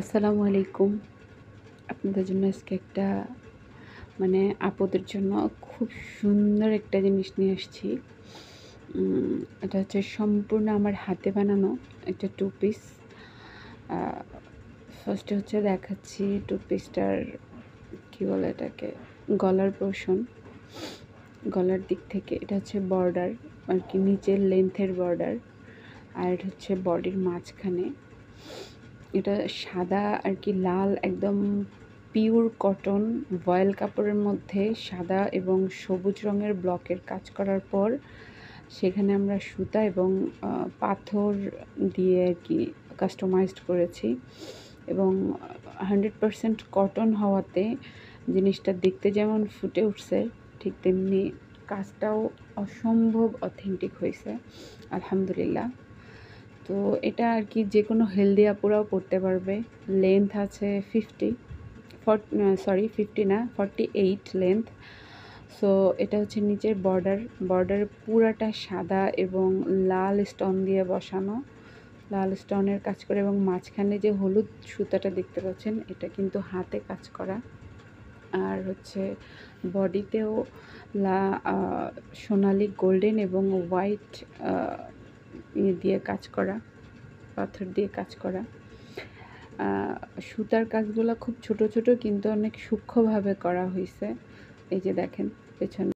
আসসালামু আলাইকুম। আপনাদের জন্য আজকে একটা আপুদের জন্য খুব সুন্দর একটা জিনিস নিয়ে আসছি। এটা হচ্ছে সম্পূর্ণ আমার হাতে বানানো একটা টু পিস। আ ফার্স্টে হচ্ছে দেখাচ্ছি টু পিসটার কী বলে এটাকে, গলার পোরশন। গলার দিক থেকে এটা হচ্ছে বর্ডার আরকি, নিচের লেন্থের বর্ডার। আর এটা হচ্ছে বডির মাঝখানে। এটা সাদা আরকি, লাল একদম পিওর কটন ভয়েল কাপড়ের মধ্যে সাদা এবং সবুজ রঙের ব্লকের কাজ করার পর সেখানে আমরা সুতা এবং পাথর দিয়ে আরকি কাস্টমাইজড করেছি। এবং 100% কটন হওয়াতে জিনিসটা দেখতে যেমন ফুটে উঠছে, ঠিক তেমনি কাজটাও অসম্ভব অথেন্টিক হয়েছে, আলহামদুলিল্লাহ। তো এটা আর কি যে কোনো হেলদি আপুরাও পরতে পারবে। লেন্থ আছে 50 না 48 লেন্থ। সো এটা হচ্ছে নিচের বর্ডার পুরাটা সাদা এবং লাল স্টোন দিয়ে বসানো, লাল স্টোনের কাজ করে। এবং মাঝখানে যে হলুদ সুতাটা দেখতে পাচ্ছেন, এটা কিন্তু হাতে কাজ করা। আর হচ্ছে বডিতেও সোনালি গোল্ডেন এবং হোয়াইট দিয়ে কাজ করা, পাথর দিয়ে কাজ করা। সুতার কাজগুলো খুব ছোট ছোট কিন্তু অনেক সূক্ষ্মভাবে করা হয়েছে। এই যে দেখেন পেছনে।